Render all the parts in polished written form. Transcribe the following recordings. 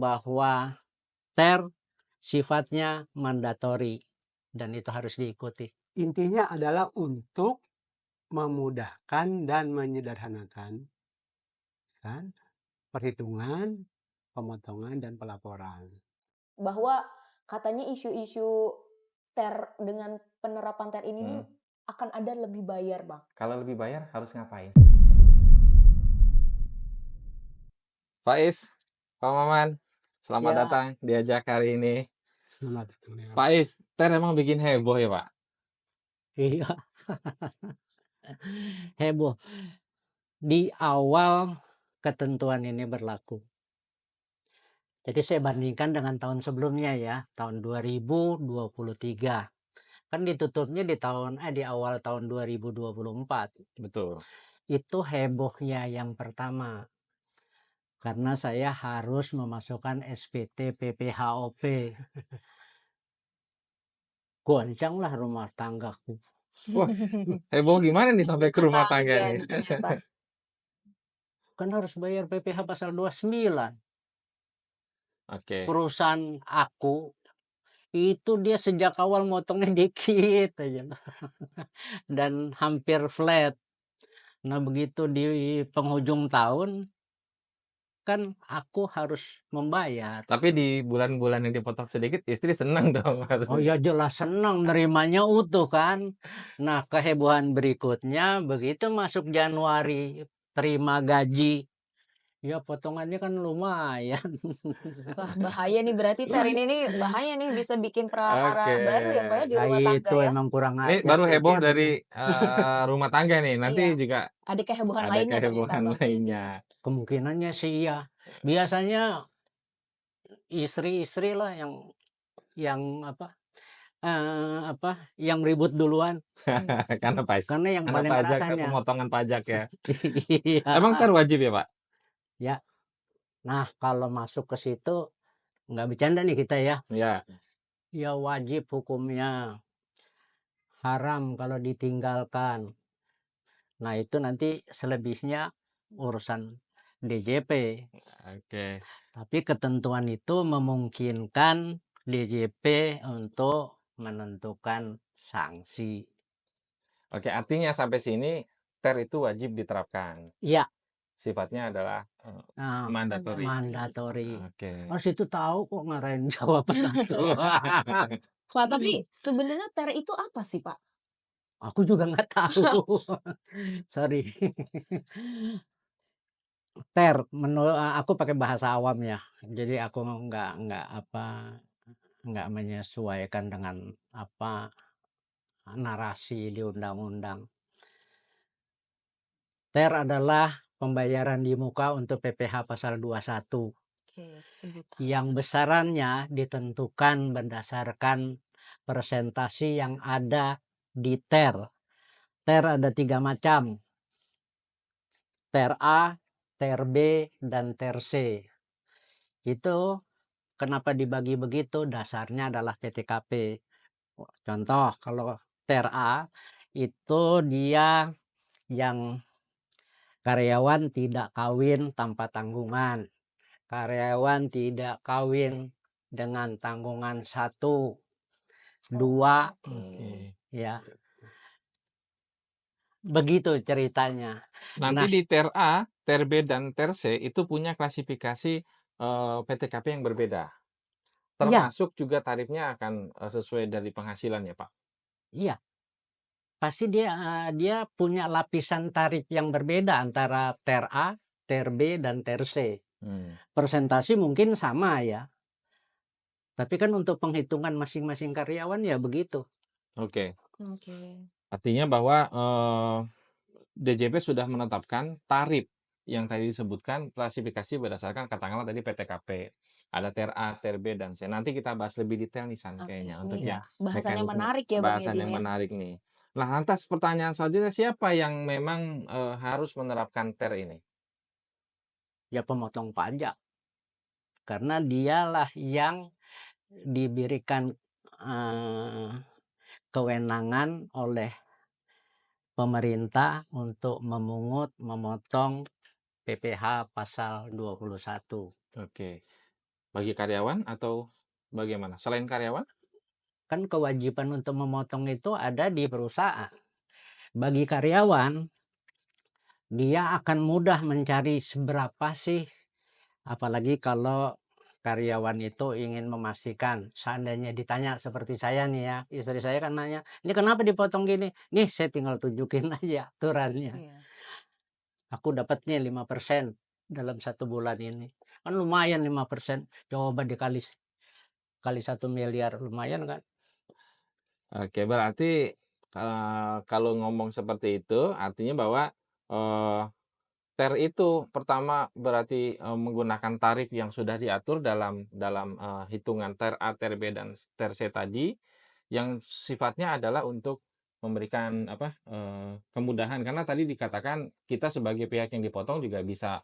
bahwa TER sifatnya mandatori dan itu harus diikuti. Intinya adalah untuk memudahkan dan menyederhanakan kan perhitungan, pemotongan dan pelaporan. Bahwa katanya isu-isu TER dengan penerapan TER ini nih akan ada lebih bayar, Bang. Kalau lebih bayar harus ngapain? Faiz, Pak Maman, selamat Ya. datang diajak hari ini. Selamat datang dengan Pak Is, TER emang bikin heboh ya Pak? Iya. Heboh. Di awal ketentuan ini berlaku. Jadi saya bandingkan dengan tahun sebelumnya ya, tahun 2023. Kan ditutupnya di awal tahun 2024. Betul. Itu hebohnya yang pertama. Karena saya harus memasukkan SPT PPHOP. Goncanglah rumah tanggaku. Wah, heboh gimana nih sampai ke rumah tangga nih? Ternyata. Kan harus bayar PPh pasal 29. Oke. Perusahaan aku itu dia sejak awal motongnya dikit aja dan hampir flat. Nah begitu di penghujung tahun kan aku harus membayar. Tapi di bulan-bulan yang dipotong sedikit, istri senang dong Oh harusnya. ya jelas senang nerimanya utuh kan. Nah kehebohan berikutnya begitu masuk Januari terima gaji. Ya potongannya kan lumayan. Wah, bahaya nih berarti TER ini nih bahaya nih bisa bikin prahara Oke. baru ya Pak ya di Nah rumah tangga itu ya. emang kurang Ini ajar baru sih. heboh dari rumah tangga nih. Nanti Iya. juga Ada kehebohan ada lainnya ternyata, kehebohan Bang. lainnya. Kemungkinannya sih iya. Biasanya istri-istri lah yang yang ribut duluan. Karena Karena yang paling pajak, ngerasanya. pemotongan pajak ya. Iya. Emang TER wajib ya Pak? Ya. Nah kalau masuk ke situ nggak bercanda nih kita ya. Ya. Ya wajib hukumnya. Haram kalau ditinggalkan. Nah itu nanti selebihnya urusan DJP. Oke. Tapi ketentuan itu memungkinkan DJP untuk menentukan sanksi. Oke, artinya sampai sini TER itu wajib diterapkan. Iya. Sifatnya adalah mandatori. Mandatori. Oke. Oh situ tahu kok ngarahin jawaban aku. Pak, tapi sebenarnya TER itu apa sih, Pak? Aku juga nggak tahu. Sorry. TER menurut aku pakai bahasa awam ya. Jadi aku nggak menyesuaikan dengan narasi di undang-undang. TER adalah pembayaran di muka untuk PPh pasal 21. Oke, sebutan. Yang besarannya ditentukan berdasarkan persentasi yang ada di TER. TER ada 3 macam. TER A, TER B, dan TER C. Itu kenapa dibagi begitu? Dasarnya adalah PTKP. Contoh kalau TER A itu dia yang karyawan tidak kawin tanpa tanggungan. Karyawan tidak kawin dengan tanggungan 1, 2, ya. Begitu ceritanya. Nanti Nah, di TER A, TER B, dan TER C itu punya klasifikasi PTKP yang berbeda. iya, Termasuk juga tarifnya akan sesuai dari penghasilan ya Pak? iya. Pasti dia punya lapisan tarif yang berbeda antara TER A, TER B, dan TER C. Persentasi mungkin sama ya. Tapi kan untuk penghitungan masing-masing karyawan ya begitu. Oke. Oke. Artinya bahwa DJP sudah menetapkan tarif yang tadi disebutkan klasifikasi berdasarkan katakanlah tadi PTKP. Ada TER A, TER B, dan C. Nanti kita bahas lebih detail nih San kayaknya untuk Ini yang bahasannya mekanisme menarik ya, Bang bahasan Edin yang ya. menarik nih. Nah, lantas pertanyaan selanjutnya siapa yang memang harus menerapkan TER ini? Ya pemotong pajak. Karena dialah yang diberikan kewenangan oleh pemerintah untuk memotong PPh pasal 21. Oke. Bagi karyawan atau bagaimana? Selain karyawan? Kan kewajiban untuk memotong itu ada di perusahaan. Bagi karyawan, dia akan mudah mencari seberapa sih, apalagi kalau karyawan itu ingin memastikan, seandainya ditanya seperti saya nih ya, istri saya kan nanya, ini kenapa dipotong gini? Nih saya tinggal tunjukin aja aturannya. Iya. Aku dapatnya 5% dalam 1 bulan ini. Kan lumayan 5%. Coba dikali kali 1 miliar, lumayan kan? Oke, berarti kalau ngomong seperti itu artinya bahwa TER itu pertama berarti menggunakan tarif yang sudah diatur dalam hitungan TER A, TER B, dan TER C tadi, yang sifatnya adalah untuk memberikan kemudahan, karena tadi dikatakan kita sebagai pihak yang dipotong juga bisa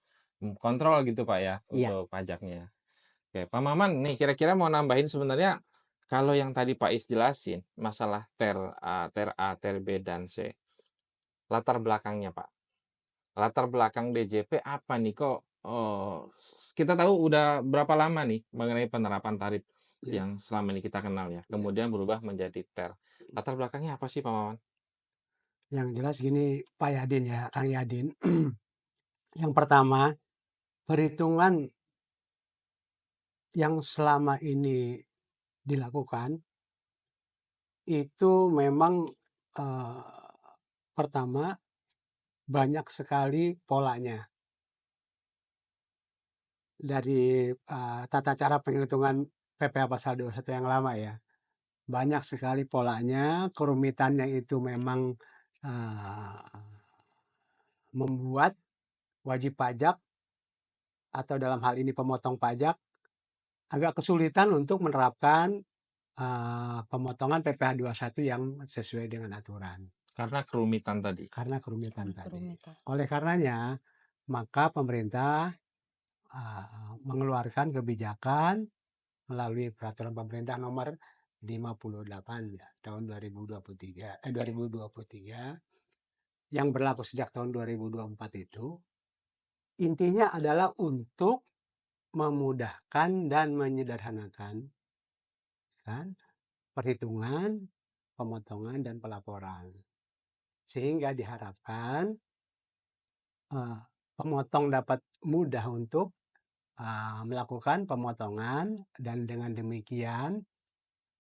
kontrol gitu Pak ya Iya. untuk pajaknya. Oke, Pak Maman nih kira-kira mau nambahin sebenarnya kalau yang tadi Pak Is jelasin masalah TER A, TER B, dan C, latar belakangnya Pak. Latar belakang DJP apa nih kok kita tahu udah berapa lama nih mengenai penerapan tarif Ya, yang selama ini kita kenal ya, ya. kemudian berubah menjadi TER. Latar belakangnya apa sih Pak Maman? Yang jelas gini Pak Yadin ya, Kang Yadin. Yang pertama, perhitungan yang selama ini dilakukan itu memang pertama banyak sekali polanya. Dari tata cara penghitungan PPh pasal 21 yang lama ya. Banyak sekali polanya, kerumitannya itu memang membuat wajib pajak atau dalam hal ini pemotong pajak agak kesulitan untuk menerapkan pemotongan PPh 21 yang sesuai dengan aturan. Karena kerumitan tadi. Karena kerumitan tadi. Kerumitan. Oleh karenanya, maka pemerintah mengeluarkan kebijakan melalui peraturan pemerintah nomor 58 ya, tahun 2023 yang berlaku sejak tahun 2024 itu intinya adalah untuk memudahkan dan menyederhanakan kan perhitungan, pemotongan, dan pelaporan. Sehingga diharapkan pemotong dapat mudah untuk melakukan pemotongan dan dengan demikian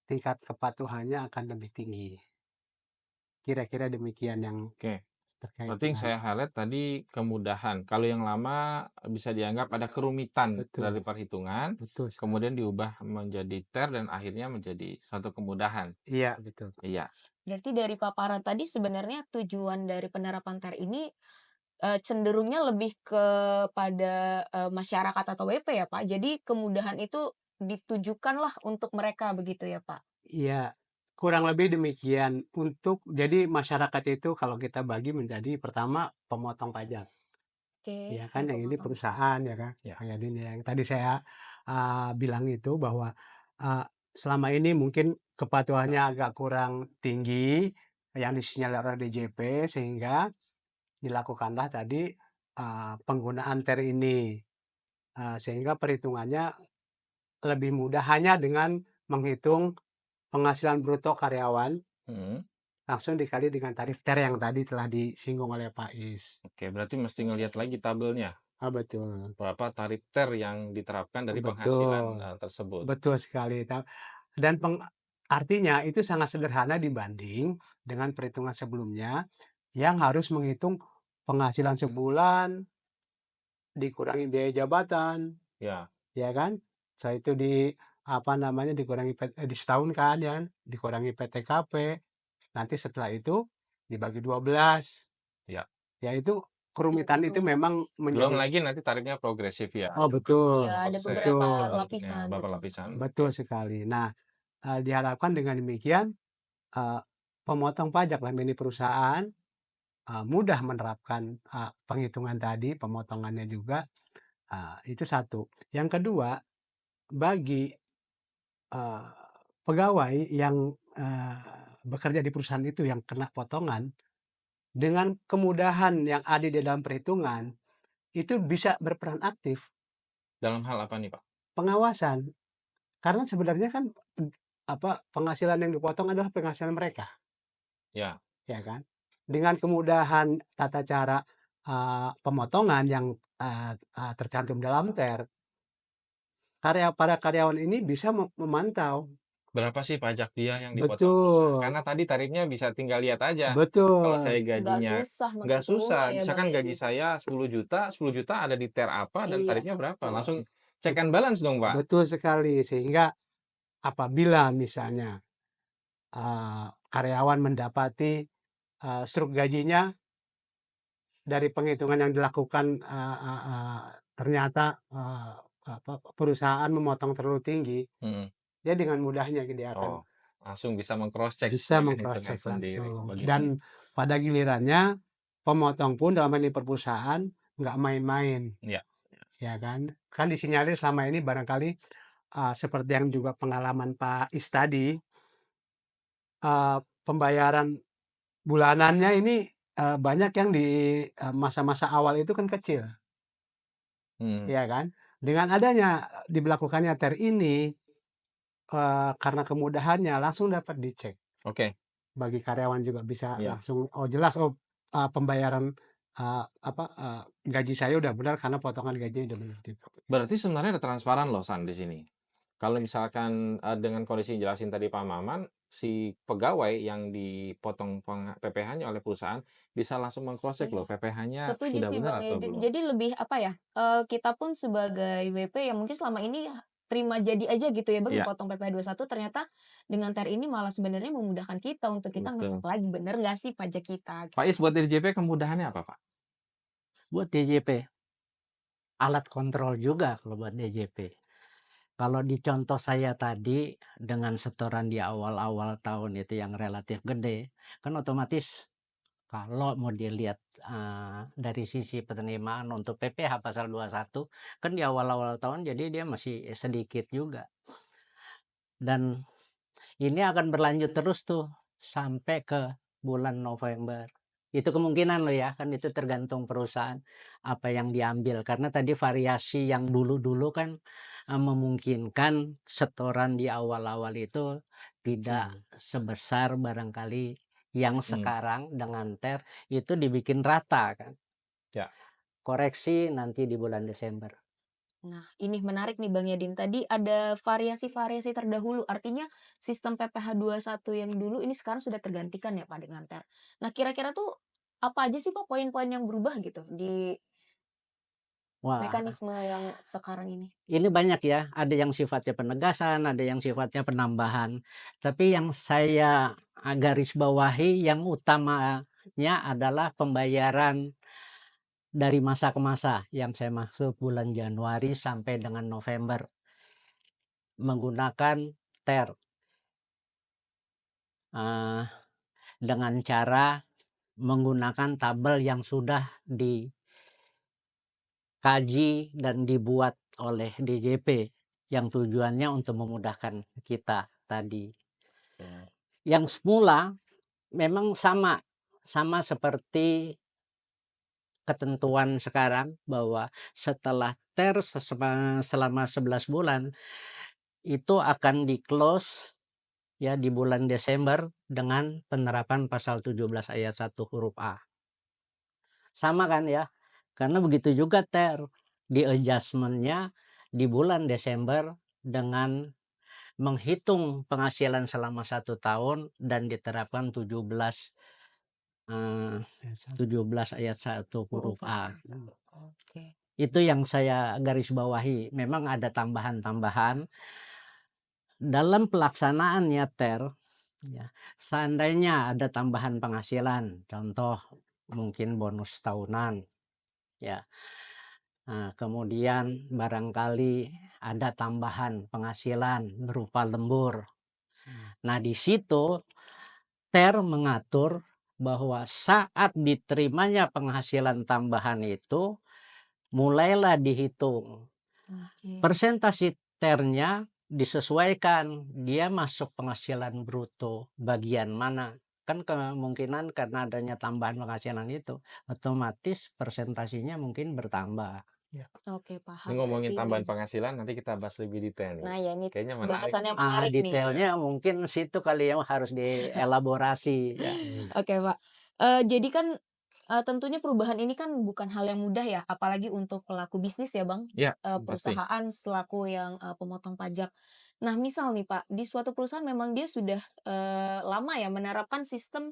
tingkat kepatuhannya akan lebih tinggi. Kira-kira demikian yang Oke. terkait Berarti yang saya highlight tadi kemudahan. Kalau yang lama bisa dianggap ada kerumitan dari betul, perhitungan, betul sekali. kemudian diubah menjadi TER dan akhirnya menjadi suatu kemudahan. Iya, betul. Iya. Berarti dari paparan tadi sebenarnya tujuan dari penerapan TER ini cenderungnya lebih kepada masyarakat atau WP ya Pak. Jadi kemudahan itu ditujukanlah untuk mereka begitu ya Pak. Iya, kurang lebih demikian. Jadi masyarakat itu kalau kita bagi menjadi pertama pemotong pajak. Oke, Ya kan, yang ini pemotong. perusahaan ya kan, Ya. kayak Yadin ya, yang tadi saya bilang itu bahwa selama ini mungkin kepatuhannya agak kurang tinggi yang disinyalir oleh DJP sehingga dilakukanlah tadi penggunaan TER ini sehingga perhitungannya lebih mudah hanya dengan menghitung penghasilan bruto karyawan langsung dikali dengan tarif TER yang tadi telah disinggung oleh Pak Is. Oke, berarti mesti ngelihat lagi tabelnya. Betul. Berapa tarif TER yang diterapkan dari Betul. penghasilan tersebut. Betul sekali. Dan artinya itu sangat sederhana dibanding dengan perhitungan sebelumnya yang harus menghitung penghasilan sebulan dikurangi biaya jabatan, Ya. ya kan? Setelah itu dikurangi di setahun kan ya, dikurangi PTKP. Nanti setelah itu dibagi 12. Ya. Ya itu kerumitan itu memang Belum menjadi lagi nanti tarifnya progresif ya. betul. Iya, ada Persen, beberapa betul. lapisan. beberapa Betul. lapisan. Betul sekali. Nah, diharapkan dengan demikian pemotong pajak dalam ini perusahaan mudah menerapkan penghitungan tadi, pemotongannya juga. Itu satu. Yang kedua, bagi pegawai yang bekerja di perusahaan itu yang kena potongan, dengan kemudahan yang ada di dalam perhitungan, itu bisa berperan aktif. Dalam hal apa nih Pak? pengawasan. Karena sebenarnya kan penghasilan yang dipotong adalah penghasilan mereka, Ya. ya kan? Dengan kemudahan tata cara pemotongan yang tercantum dalam para karyawan ini bisa memantau. Berapa sih pajak dia yang dipotong perusahaan? Betul, Karena tadi tarifnya bisa tinggal lihat aja. Kalau saya betul, Nggak gajinya susah nggak menghitungnya susah, ya Bang misalkan gaji Edi. saya 10 juta, 10 juta ada di TER apa dan Iya, tarifnya berapa, betul. langsung check and balance dong, Pak. betul sekali. Sehingga apabila misalnya karyawan mendapati struk gajinya dari penghitungan yang dilakukan ternyata perusahaan memotong terlalu tinggi, Mhm. dia dengan mudahnya dia akan Oh, langsung bisa meng-cross check bisa dengan hitungan meng-cross-check sendiri. langsung. Begitu ya? Dan pada gilirannya pemotong pun dalam hal ini perusahaan nggak main-main, Iya. ya kan? Kan disinyalir selama ini barangkali seperti yang juga pengalaman Pak Is tadi, pembayaran bulanannya ini banyak yang di masa-masa awal itu kan kecil, Mhm. ya kan? Dengan adanya diberlakukannya TER ini, karena kemudahannya langsung dapat dicek. Oke. Bagi karyawan juga bisa Iya. langsung, oh jelas, oh pembayaran gaji saya udah benar karena potongan gajinya udah benar gitu. Berarti sebenarnya ada transparan loh San di sini. Kalau misalkan dengan kondisi yang jelasin tadi Pak Maman, si pegawai yang dipotong PPh-nya oleh perusahaan bisa langsung meng-cross check Iya. loh PPh-nya Setuju sudah sih benar Bang atau Edi. belum. Jadi lebih apa ya, kita pun sebagai WP yang mungkin selama ini terima jadi aja gitu ya Bang, Iya, dipotong PPh 21 ternyata dengan TER ini malah sebenarnya memudahkan kita untuk kita ngecek betul. lagi bener nggak sih pajak kita Pak gitu. Is buat DJP kemudahannya apa, Pak? Buat DJP, alat kontrol juga kalau buat DJP. Kalau di contoh saya tadi dengan setoran di awal-awal tahun itu yang relatif gede, kan otomatis kalau mau dilihat dari sisi penerimaan untuk PPh pasal 21 kan di awal-awal tahun jadi dia masih sedikit juga. Dan ini akan berlanjut terus tuh sampai ke bulan November. Itu kemungkinan loh ya, kan itu tergantung perusahaan apa yang diambil. Karena tadi variasi yang dulu-dulu kan memungkinkan setoran di awal-awal itu tidak sebesar barangkali yang sekarang dengan TER itu dibikin rata kan. Ya. Koreksi nanti di bulan Desember. Nah, ini menarik nih Bang Yadin. Tadi ada variasi-variasi terdahulu. Artinya sistem PPh 21 yang dulu ini sekarang sudah tergantikan ya Pak dengan TER. Nah, kira-kira tuh apa aja sih Pak poin-poin yang berubah gitu di Wah, mekanisme yang sekarang ini? ini banyak ya, ada yang sifatnya penegasan, ada yang sifatnya penambahan. Tapi yang saya garis bawahi yang utamanya adalah pembayaran dari masa ke masa yang saya maksud bulan Januari sampai dengan November menggunakan TER dengan cara menggunakan tabel yang sudah dikaji dan dibuat oleh DJP yang tujuannya untuk memudahkan kita tadi. Yang semula memang sama seperti ketentuan sekarang bahwa setelah TER selama 11 bulan itu akan di-close ya di bulan Desember dengan penerapan pasal 17 ayat 1 huruf A. Sama kan ya? Karena begitu juga TER di adjustment-nya di bulan Desember dengan menghitung penghasilan selama 1 tahun dan diterapkan 17 ayat 1 huruf A. Oke. Itu yang saya garis bawahi. Memang ada tambahan-tambahan dalam pelaksanaannya TER. Ya, seandainya ada tambahan penghasilan, contoh mungkin bonus tahunan, ya. Nah, kemudian barangkali ada tambahan penghasilan berupa lembur. Nah, di situ TER mengatur bahwa saat diterimanya penghasilan tambahan itu mulailah dihitung. Persentase TER-nya disesuaikan dia masuk penghasilan bruto bagian mana. Kan kemungkinan karena adanya tambahan penghasilan itu otomatis persentasenya mungkin bertambah. Oke, Ini paham. ngomongin Berarti tambahan penghasilan, nanti kita bahas lebih detail nah nih. ya ini Kayaknya menarik. bahasannya menarik nih. Detailnya mungkin situ kali yang harus dielaborasi ya. Oke, Pak. Jadi kan tentunya perubahan ini kan bukan hal yang mudah ya, apalagi untuk pelaku bisnis ya, Bang. Ya, pasti. Perusahaan selaku yang pemotong pajak. Nah, misal nih, Pak, di suatu perusahaan memang dia sudah lama ya menerapkan sistem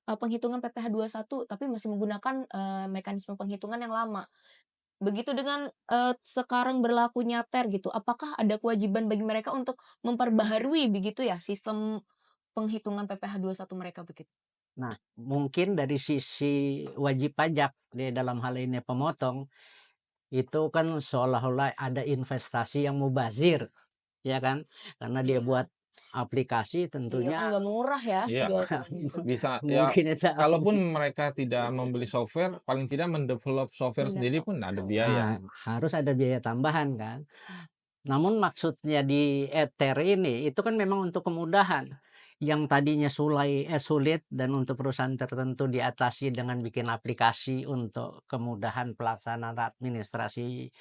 penghitungan PPh 21 tapi masih menggunakan mekanisme penghitungan yang lama. Begitu dengan sekarang berlakunya TER gitu, apakah ada kewajiban bagi mereka untuk memperbaharui begitu ya sistem penghitungan PPh 21 mereka begitu? Nah, mungkin dari sisi wajib pajak di dalam hal ini pemotong, itu kan seolah-olah ada investasi yang mubazir, ya kan? Karena dia Iya. buat aplikasi Iya kan tentunya nggak murah ya Iya. biasanya itu. Bisa ya, mungkin itu kalaupun mereka tidak membeli software, paling tidak mendevelop software Bener, sendiri Pak. pun ada biaya. harus ada biaya tambahan kan. Namun maksudnya di Ether ini itu kan memang untuk kemudahan. Yang tadinya sulit dan untuk perusahaan tertentu diatasi dengan bikin aplikasi untuk kemudahan pelaksanaan administrasi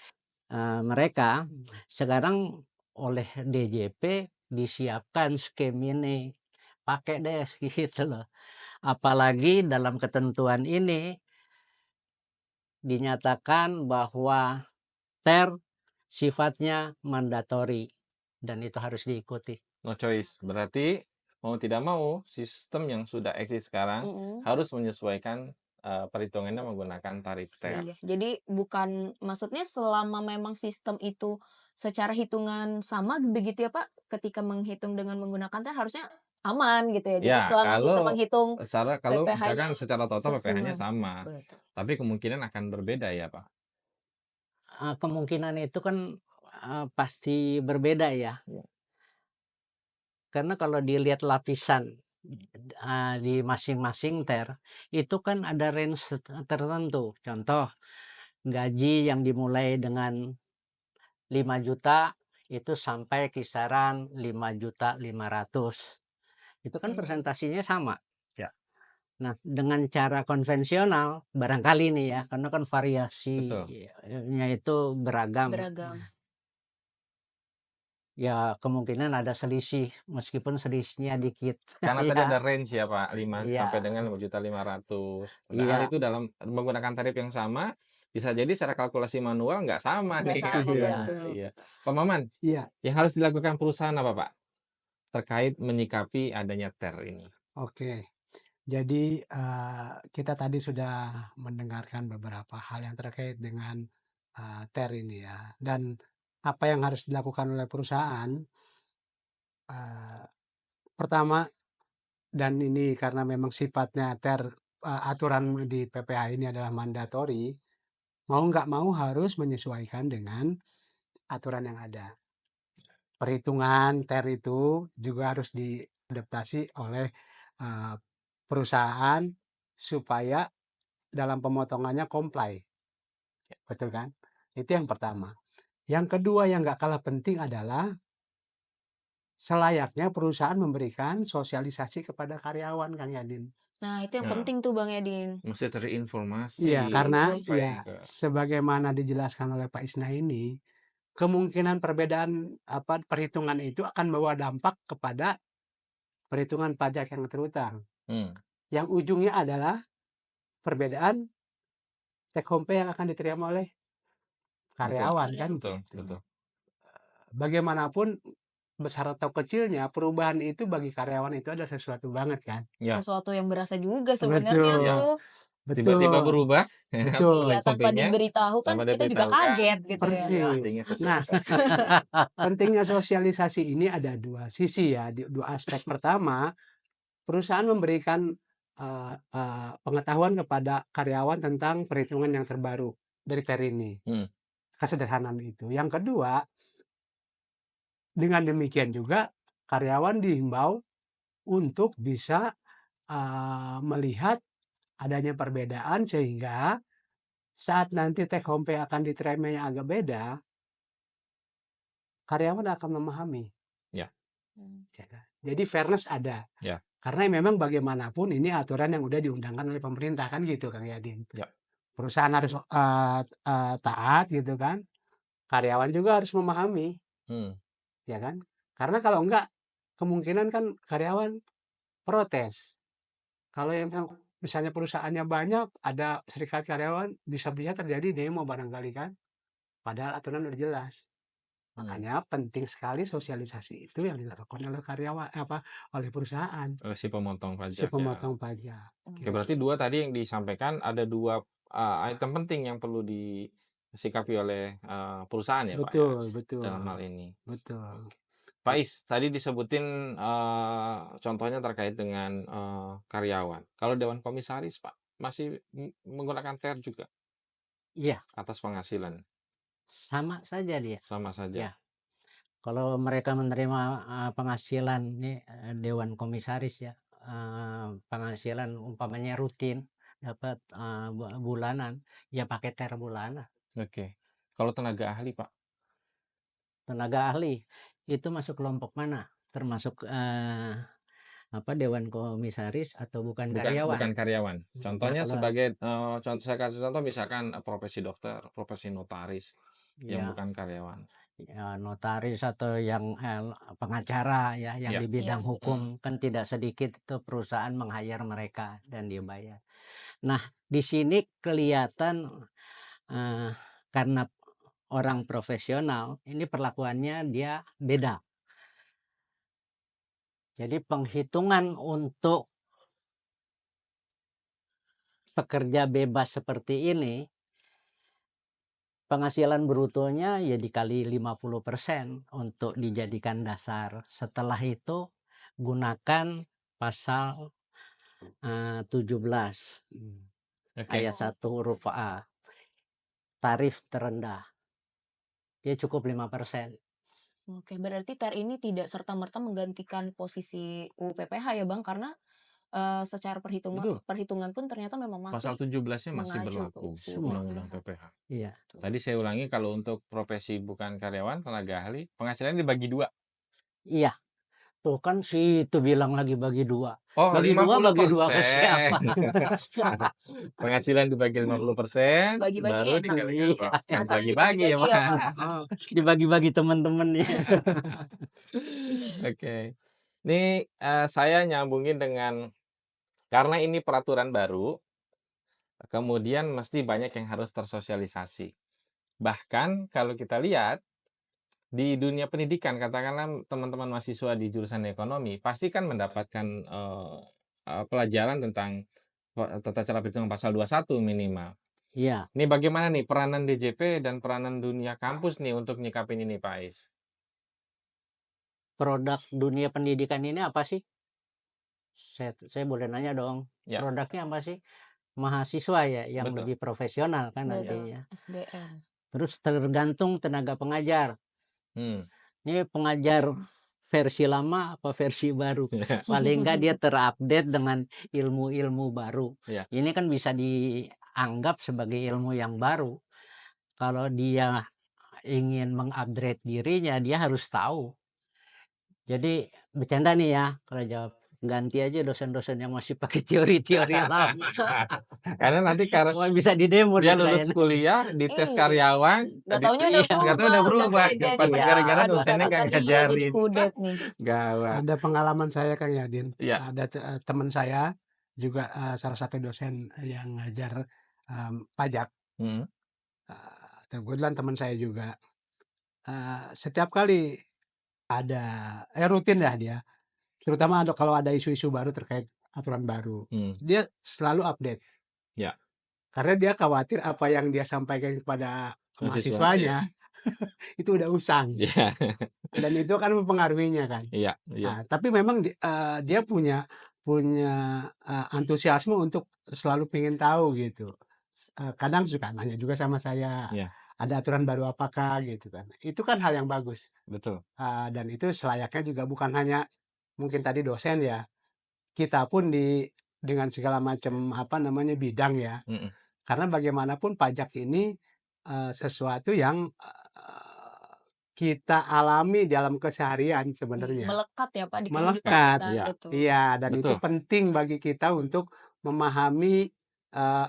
mereka. Sekarang oleh DJP disiapkan skema ini. Pakai deh gitu loh. Apalagi dalam ketentuan ini dinyatakan bahwa TER sifatnya mandatori dan itu harus diikuti. No choice. Berarti mau tidak mau sistem yang sudah eksis sekarang harus menyesuaikan perhitungannya menggunakan tarif TER. Iya, jadi bukan maksudnya selama memang sistem itu secara hitungan sama begitu ya Pak, ketika menghitung dengan menggunakan TER harusnya aman gitu ya. Jadi Ya, selama sistem kalau menghitung kalau PPh-nya misalkan secara total PPh-nya sesuai. sama, Betul. tapi kemungkinan akan berbeda ya, Pak. Kemungkinan itu kan pasti berbeda ya. Karena kalau dilihat lapisan di masing-masing TER itu kan ada range tertentu. Contoh gaji yang dimulai dengan 5 juta itu sampai kisaran 5.500.000. Itu kan presentasinya sama. Ya. Nah, dengan cara konvensional barangkali nih ya, karena kan variasinya itu beragam. Ya kemungkinan ada selisih meskipun selisihnya dikit. Karena Ya. tadi ada range ya Pak, 5 Iya. sampai dengan 5.500.000. Padahal Iya. itu dalam menggunakan tarif yang sama, bisa jadi secara kalkulasi manual nggak sama Nggak nih sama, kan. betul. Iya. Pak Maman, Iya. yang harus dilakukan perusahaan apa Pak? Terkait menyikapi adanya TER ini. Oke. Jadi kita tadi sudah mendengarkan beberapa hal yang terkait dengan TER ini ya. Dan apa yang harus dilakukan oleh perusahaan, pertama, dan ini karena memang sifatnya TER, aturan di PPh ini adalah mandatori, mau nggak mau harus menyesuaikan dengan aturan yang ada. Perhitungan TER itu juga harus diadaptasi oleh perusahaan supaya dalam pemotongannya comply. Betul kan? Itu yang pertama. Yang kedua yang nggak kalah penting adalah selayaknya perusahaan memberikan sosialisasi kepada karyawan, Kang Yadin. Nah, itu yang Nah. penting tuh Bang Yadin. Mesti terinformasi. Iya, karena sampai ya ke- sebagaimana dijelaskan oleh Pak Isna ini, kemungkinan perbedaan perhitungan itu akan membawa dampak kepada perhitungan pajak yang terutang. Yang ujungnya adalah perbedaan take home pay yang akan diterima oleh karyawan kan. Betul. Bagaimanapun besar atau kecilnya perubahan itu bagi karyawan itu ada sesuatu banget kan. Ya. Sesuatu yang berasa juga sebenarnya Betul. tuh. Tiba-tiba berubah. Betul. Iya, tanpa Kompenya, diberitahu kan tanpa kita juga diberitahukan. kaget gitu ya. Persis. Artinya Nah, sosialisasi. pentingnya sosialisasi ini ada dua sisi ya, dua aspek. Pertama, perusahaan memberikan pengetahuan kepada karyawan tentang perhitungan yang terbaru dari TER ini. Kesederhanaan itu. Yang kedua, dengan demikian juga karyawan dihimbau untuk bisa melihat adanya perbedaan sehingga saat nanti take home pay akan diterima yang agak beda, karyawan akan memahami. Ya. Ya kan? Jadi fairness ada. Ya. Karena memang bagaimanapun ini aturan yang udah diundangkan oleh pemerintah kan gitu Kang Yadin. Ya. perusahaan harus taat gitu kan, karyawan juga harus memahami, ya kan? Karena kalau enggak, kemungkinan kan karyawan protes. Kalau yang misalnya perusahaannya banyak, ada serikat karyawan, bisa-bisa terjadi demo barangkali kan, padahal aturan udah jelas. Makanya penting sekali sosialisasi itu yang dilakukan oleh karyawan oleh perusahaan, Oleh si pemotong si pajak ya. pemotong pajak. Oke, Gitu. berarti 2 tadi yang disampaikan ada 2 item penting yang perlu disikapi oleh perusahaan ya, Pak, ya, Betul, dalam hal ini. betul. Pak Is, tadi disebutin contohnya terkait dengan karyawan. Kalau dewan komisaris, Pak, masih menggunakan TER juga Iya, atas penghasilan, sama saja dia. sama saja. Ya, kalau mereka menerima penghasilan nih dewan komisaris ya, penghasilan umpamanya rutin dapat bulanan, ya pakai TER bulanan. Oke. Kalau tenaga ahli, Pak? Tenaga ahli itu masuk kelompok mana? Termasuk dewan komisaris atau bukan karyawan? Bukan karyawan. Contohnya kalau- sebagai saya kasih contoh misalkan profesi dokter, profesi notaris yang Ya, bukan karyawan. ya, notaris atau yang pengacara ya, yang Ya. di bidang Iya. hukum kan tidak sedikit itu perusahaan meng-hire mereka dan dibayar. Nah, di sini kelihatan karena orang profesional ini perlakuannya dia beda. Jadi penghitungan untuk pekerja bebas seperti ini, penghasilan brutonya ya dikali 50% untuk dijadikan dasar. Setelah itu gunakan pasal 17 Oke. ayat 1 huruf A. Tarif terendah. Dia cukup 5%. Oke, berarti TER ini tidak serta-merta menggantikan posisi UU PPh ya, Bang? Karena secara Betul. perhitungan pun ternyata memang Pasal masih 17-nya masih mengacu ke berlaku UU Undang-Undang PPh. Iya. Tadi saya ulangi, kalau untuk profesi bukan karyawan, tenaga ahli, penghasilannya dibagi 2. Iya. Tuh kan si itu bilang lagi bagi 2. Oh, Bagi 2 ke 50%. siapa? Penghasilan dibagi 50%, Bagi-bagi baru enak. dikalikan Iya. Masalah bagi-bagi ya, dibagi-bagi ya, Pak. Pak. Dibagi-bagi teman-teman ya. Oke. Ini saya nyambungin dengan, karena ini peraturan baru, kemudian mesti banyak yang harus tersosialisasi. Bahkan kalau kita lihat di dunia pendidikan, katakanlah teman-teman mahasiswa di jurusan ekonomi pasti kan mendapatkan pelajaran tentang tata cara perhitungan pasal 21 minimal. Iya. Ini bagaimana nih peranan DJP dan peranan dunia kampus nih untuk nyikapin ini, Pak Ais? Produk dunia pendidikan ini apa sih? Saya boleh nanya dong. Ya. Produknya apa sih? Mahasiswa ya yang Betul. lebih profesional kan Betul. nantinya. SDM. Terus tergantung tenaga pengajar. Hmm. Ini pengajar versi lama apa versi baru? Paling enggak dia terupdate dengan ilmu-ilmu baru. Ya. Ini kan bisa dianggap sebagai ilmu yang baru. Kalau dia ingin mengupgrade dirinya, dia harus tahu. Jadi bercanda nih ya, kalau jawab ganti aja dosen-dosen yang masih pakai teori-teori lama. Karena nanti Wah, bisa di demo dia nih lulus saya. kuliah, dites Iya. karyawan, Nggak taunya udah Iya. nggak tahu udah berubah. Udah Pada jadi- gara-gara aduh, dosennya kata nggak tadi iya jadi ngajarin. kudet nih. Gawat. Ada pengalaman saya Kang Yadin, Iya. ada teman saya juga salah satu dosen yang ngajar pajak. Hmm. Kebetulan teman saya juga setiap kali ada rutin ya dia, terutama kalau ada isu-isu baru terkait aturan baru, dia selalu update. Ya. Karena dia khawatir apa yang dia sampaikan kepada Mahasiswa, mahasiswanya itu udah usang. Iya. Dan itu kan mempengaruhinya kan. Iya. Nah, tapi memang dia punya antusiasme untuk selalu pengen tahu gitu. Kadang suka nanya juga sama saya, Iya. ada aturan baru apakah gitu kan. Itu kan hal yang bagus. Betul. Dan itu selayaknya juga bukan hanya mungkin tadi dosen ya, kita pun dengan segala macam bidang ya. Karena bagaimanapun pajak ini sesuatu yang kita alami dalam keseharian sebenarnya. Melekat ya Pak di kehidupan Melekat, kita. Iya. Betul. Iya, dan itu Betul. penting bagi kita untuk memahami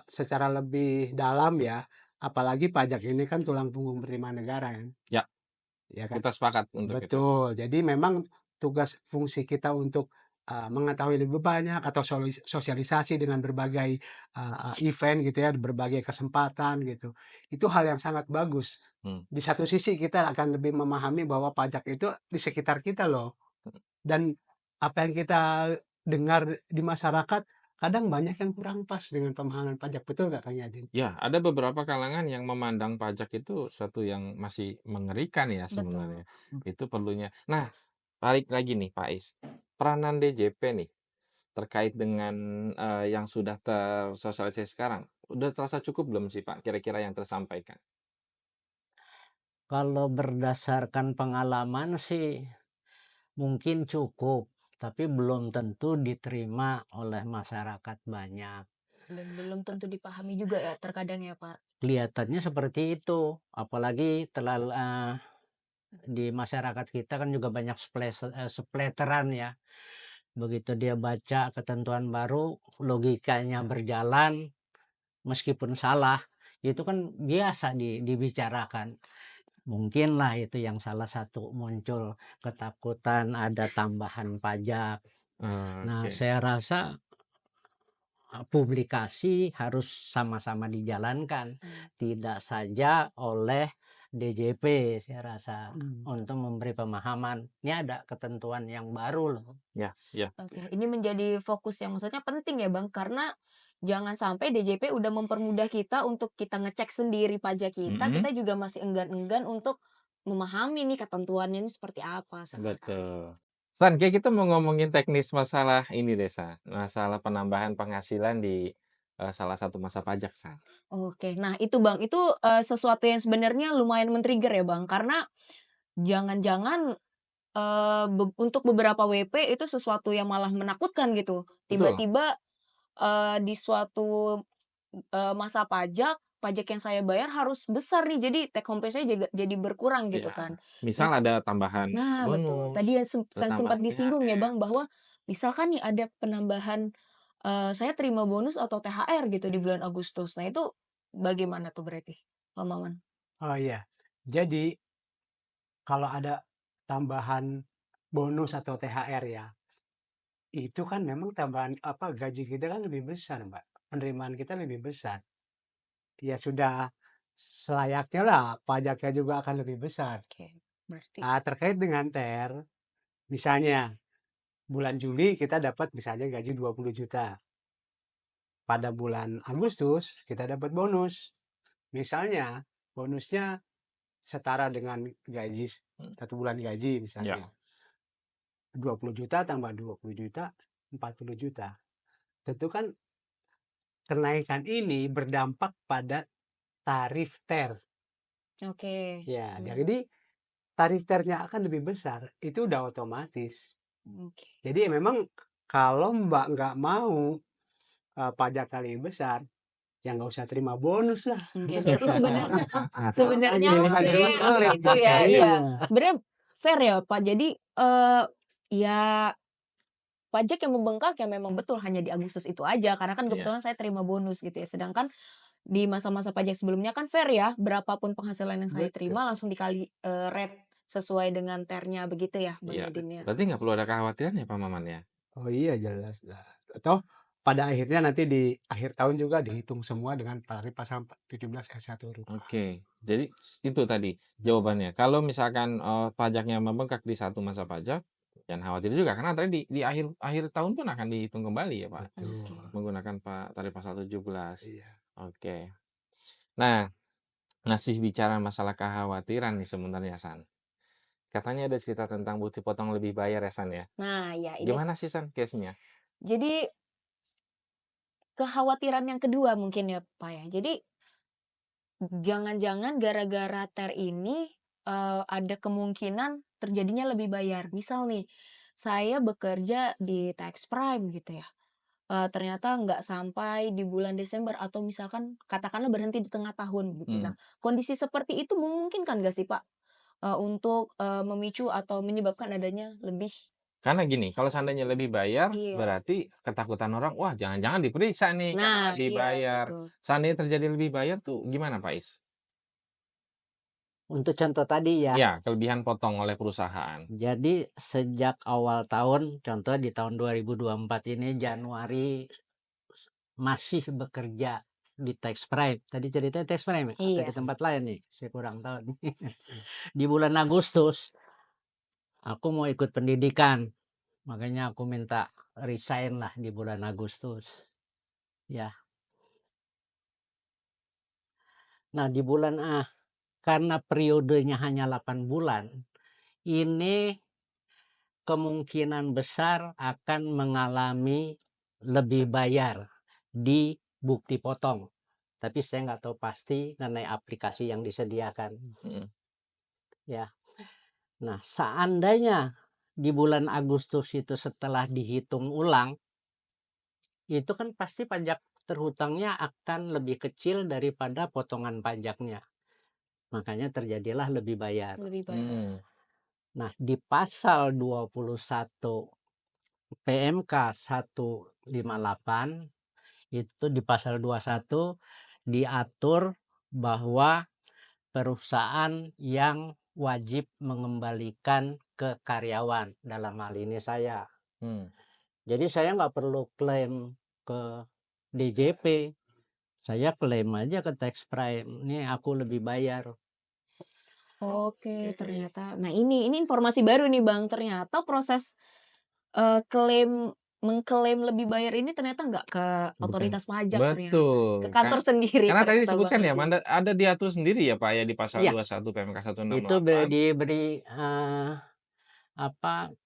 secara lebih dalam ya, apalagi pajak ini kan tulang punggung penerimaan negara kan, Ya, ya kan? kita sepakat untuk itu. Betul. Jadi memang tugas fungsi kita untuk, mengetahui lebih banyak atau sosialisasi dengan berbagai, event gitu ya, berbagai kesempatan gitu. Itu hal yang sangat bagus. Hmm. Di satu sisi kita akan lebih memahami bahwa pajak itu di sekitar kita loh. Dan apa yang kita dengar di masyarakat, kadang banyak yang kurang pas dengan pemahaman pajak. Betul nggak Kang Yadin? Ya, ada beberapa kalangan yang memandang pajak itu suatu yang masih mengerikan ya Betul. sebenarnya. Itu perlunya. Nah, balik lagi nih Pak Is. Peranan DJP nih terkait dengan yang sudah tersosialisasi sekarang. Udah terasa cukup belum sih Pak kira-kira yang tersampaikan? Kalau berdasarkan pengalaman sih mungkin cukup, tapi belum tentu diterima oleh masyarakat banyak. Dan belum tentu dipahami juga ya terkadang ya Pak. Kelihatannya seperti itu, apalagi di masyarakat kita kan juga banyak spletteran ya. Begitu dia baca ketentuan baru, logikanya berjalan, meskipun salah, itu kan biasa dibicarakan. Mungkinlah itu yang salah satu muncul ketakutan ada tambahan pajak. Nah, Oke. saya rasa publikasi harus sama-sama dijalankan, tidak saja oleh DJP saya rasa untuk memberi pemahaman. Ini ada ketentuan yang baru loh. Ya, ya. Oke, ini menjadi fokus yang maksudnya penting ya Bang, karena jangan sampai DJP udah mempermudah kita untuk kita ngecek sendiri pajak kita juga masih enggan-enggan untuk memahami nih ketentuannya ini seperti apa sekarang. Betul. San, kayak kita mau ngomongin teknis masalah ini deh, San. Masalah penambahan penghasilan di salah satu masa pajak, San. Oke, nah itu Bang, itu sesuatu yang sebenarnya lumayan men-trigger ya Bang, karena jangan-jangan untuk beberapa WP itu sesuatu yang malah menakutkan gitu. Betul. Tiba-tiba di suatu masa pajak yang saya bayar harus besar nih, jadi take home pay saya jadi berkurang gitu Iya. kan. Misal ada tambahan Nah betul, bonus, tadi yang ada sempat tambahan disinggung ya THR. Bang, bahwa misalkan nih ada penambahan, saya terima bonus atau THR gitu di bulan Agustus. Nah itu bagaimana tuh berarti, Pak Maman? Oh iya. Jadi kalau ada tambahan bonus atau THR ya, itu kan memang tambahan gaji kita kan lebih besar, Mbak. Penerimaan kita lebih besar. Ya sudah selayaknya lah pajaknya juga akan lebih besar. Oke, berarti Terkait dengan TER, misalnya bulan Juli kita dapat misalnya gaji 20 juta. Pada bulan Agustus kita dapat bonus. Misalnya bonusnya setara dengan gaji satu bulan gaji misalnya. 20 juta tambah 20 juta, 40 juta. Tentu kan kenaikan ini berdampak pada tarif TER. oke. Ya, jadi tarif TER-nya akan lebih besar. Itu udah otomatis. Oke. Jadi memang kalau Mbak nggak mau pajak kali besar, ya nggak usah terima bonus lah. Oke, berarti sebenarnya Ini kan fair memang gitu ya, iya. iya. Sebenarnya fair ya Pak. Jadi ya pajak yang membengkak ya memang betul hanya di Agustus itu aja karena kan Iya. kebetulan saya terima bonus gitu ya. Sedangkan di masa-masa pajak sebelumnya kan fair ya, berapapun penghasilan yang saya terima langsung dikali rate sesuai dengan TER-nya begitu ya Bang Iya. Yadin ya. Berarti nggak perlu ada kekhawatiran ya Pak Maman ya? Oh iya jelas lah. Atau pada akhirnya nanti di akhir tahun juga dihitung semua dengan tarif pasal 17 ayat 1 huruf A. Oke. Jadi itu tadi jawabannya. Kalau misalkan pajaknya membengkak di satu masa pajak, jangan khawatir juga karena tadi di akhir akhir tahun pun akan dihitung kembali ya Pak. Betul. Menggunakan tarif pasal 17. Iya. Oke. Nah, masih bicara masalah kekhawatiran nih sebenarnya San. Katanya ada cerita tentang bukti potong lebih bayar ya San ya. Nah, ya ini Gimana sih San case-nya? jadi kekhawatiran yang kedua mungkin ya Pak ya. Jadi jangan-jangan gara-gara TER ini ada kemungkinan terjadinya lebih bayar. Misal nih, saya bekerja di Tax Prime gitu ya. Ternyata nggak sampai di bulan Desember atau misalkan katakanlah berhenti di tengah tahun gitu. Nah, kondisi seperti itu memungkinkan nggak sih Pak untuk memicu atau menyebabkan adanya lebih Karena gini, kalau seandainya lebih bayar, Iya. berarti ketakutan orang, wah jangan-jangan diperiksa nih karena Nah, lebih iya bayar. betul. Seandainya terjadi lebih bayar tuh gimana Pak Is? Untuk contoh tadi ya, Ya, kelebihan potong oleh perusahaan. jadi sejak awal tahun, contoh di tahun 2024 ini Januari masih bekerja di Tax Prime. Tadi ceritanya Tax Prime atau Iya. di tempat lain nih, saya kurang tahu nih. Di bulan Agustus aku mau ikut pendidikan, makanya aku minta resign lah di bulan Agustus. Ya. Nah, di bulan karena periodenya hanya 8 bulan, ini kemungkinan besar akan mengalami lebih bayar di bukti potong. Tapi saya nggak tahu pasti mengenai aplikasi yang disediakan. Ya. Nah, seandainya di bulan Agustus itu setelah dihitung ulang, itu kan pasti pajak terhutangnya akan lebih kecil daripada potongan pajaknya. Makanya terjadilah lebih bayar. Lebih bayar. Nah, di pasal 21 PMK 158 itu di pasal 21 diatur bahwa perusahaan yang wajib mengembalikan ke karyawan, dalam hal ini saya. Jadi saya nggak perlu klaim ke DJP, saya klaim aja ke Tax Prime, ini aku lebih bayar. Oke, ternyata. Nah, ini informasi baru nih Bang. Ternyata proses mengklaim lebih bayar ini ternyata nggak ke Bukan. otoritas pajak ternyata, Betul. ke kantor sendiri Karena tadi ternyata Bang. disebutkan ya, ada diatur sendiri ya Pak ya di pasal Iya. 21 PMK Itu 168. diberi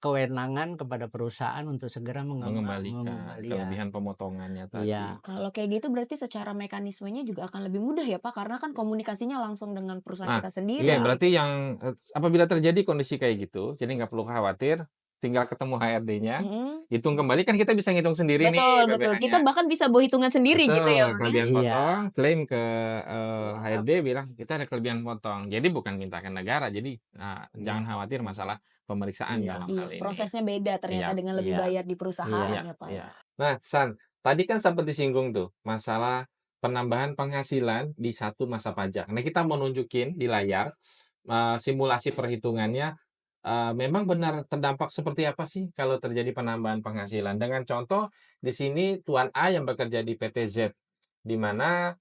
kewenangan kepada perusahaan untuk segera Mengembalikan kelebihan pemotongannya tadi. Iya. Kalau kayak gitu berarti secara mekanismenya juga akan lebih mudah ya Pak, karena kan komunikasinya langsung dengan perusahaan Nah, kita sendiri. Iya, berarti yang apabila terjadi kondisi kayak gitu, jadi nggak perlu khawatir, tinggal ketemu HRD-nya, hitung kembali kan kita bisa ngitung sendiri nih Betul, betul. Kita PPh-nya. bahkan bisa bawa hitungan sendiri gitu ya Betul, Bang ya. kelebihan Iya. potong, klaim ke HRD bilang kita ada kelebihan potong. Jadi bukan minta ke negara, jadi jangan khawatir masalah pemeriksaan Iya. dalam Iya, hal ini. prosesnya beda ternyata Iya, dengan lebih iya. bayar di perusahaan Iya, ya Pak iya. ya. Nah, San, tadi kan sempat disinggung tuh masalah penambahan penghasilan di satu masa pajak. Nah, kita mau nunjukin di layar simulasi perhitungannya memang benar terdampak seperti apa sih kalau terjadi penambahan penghasilan? Dengan contoh di sini Tuan A yang bekerja di PT Z, di mana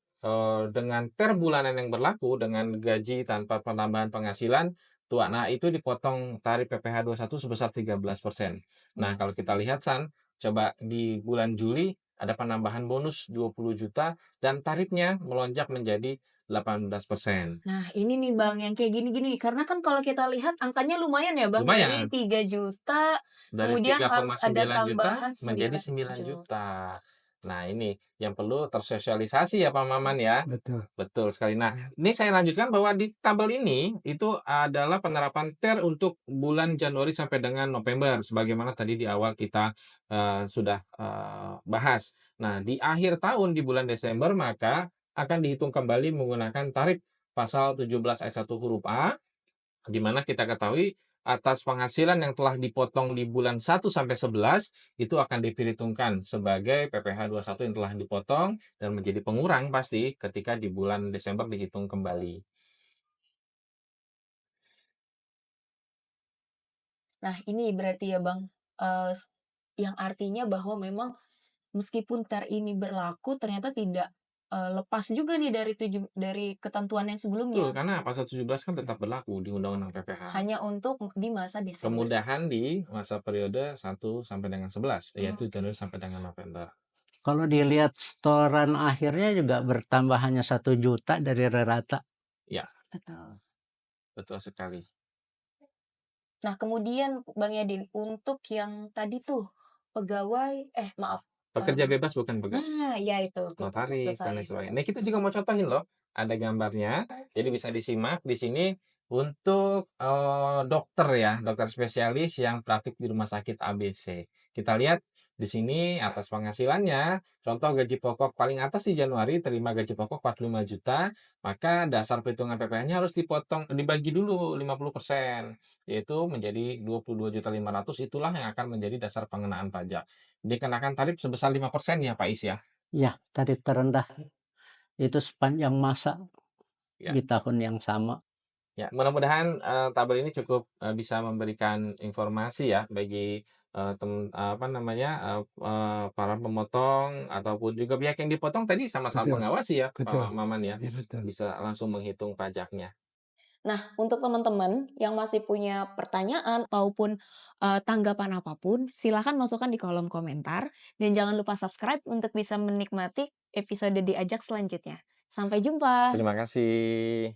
dengan bulanan yang berlaku dengan gaji tanpa penambahan penghasilan, Tuan A itu dipotong tarif PPh 21 sebesar 13%. Nah, kalau kita lihat San, coba di bulan Juli ada penambahan bonus 20 juta dan tarifnya melonjak menjadi 18%. Nah, ini nih Bang yang kayak gini-gini, karena kan kalau kita lihat angkanya lumayan ya Bang, dari Lumayan. 3 juta, Dari kemudian harus ada 3,9 juta tambahan menjadi 9 juta. Nah, ini yang perlu tersosialisasi ya Pak Maman ya. Betul. Betul sekali. Nah, ini saya lanjutkan bahwa di tabel ini itu adalah penerapan TER untuk bulan Januari sampai dengan November sebagaimana tadi di awal kita sudah bahas. Nah, di akhir tahun di bulan Desember maka akan dihitung kembali menggunakan tarif pasal 17 ayat 1 huruf A, di mana kita ketahui atas penghasilan yang telah dipotong di bulan 1 sampai 11 itu akan diperhitungkan sebagai PPh 21 yang telah dipotong dan menjadi pengurang pasti ketika di bulan Desember dihitung kembali. Nah, ini berarti ya Bang, yang artinya bahwa memang meskipun TER ini berlaku ternyata tidak lepas juga nih dari ketentuan yang Betul, sebelumnya. karena pasal 17 kan tetap berlaku di Undang-Undang PPh. Hanya untuk di masa Desember. Kemudahan di masa periode 1 sampai dengan 11, yaitu Januari sampai dengan November. Kalau dilihat setoran akhirnya juga bertambah hanya 1 juta dari rata. Ya, Betul. betul sekali. Nah, kemudian Bang Yadin, untuk yang tadi tuh pegawai, Pekerja bebas bukan pegawai. Nah, ya itu. Notaris dan lain Selesai. sebagainya. Nah, kita juga mau contohin loh, ada gambarnya. Jadi bisa disimak di sini untuk dokter ya, dokter spesialis yang praktik di rumah sakit ABC. Kita lihat Di sini atas penghasilannya, contoh gaji pokok paling atas di Januari terima gaji pokok 45 juta, maka dasar perhitungan PPh-nya harus dibagi dulu 50%, yaitu menjadi 22.500.000, itulah yang akan menjadi dasar pengenaan pajak. Dikenakan tarif sebesar 5% ya Pak Is ya? Ya, tarif terendah itu sepanjang masa Ya. di tahun yang sama. Ya, mudah-mudahan tabel ini cukup bisa memberikan informasi ya bagi para pemotong ataupun juga pihak yang dipotong tadi sama-sama Betul, mengawasi ya, betul. Pak Maman ya, Ya, betul. bisa langsung menghitung pajaknya. Nah, untuk teman-teman yang masih punya pertanyaan ataupun tanggapan apapun, silakan masukkan di kolom komentar dan jangan lupa subscribe untuk bisa menikmati episode Diajak selanjutnya. Sampai jumpa. Terima kasih.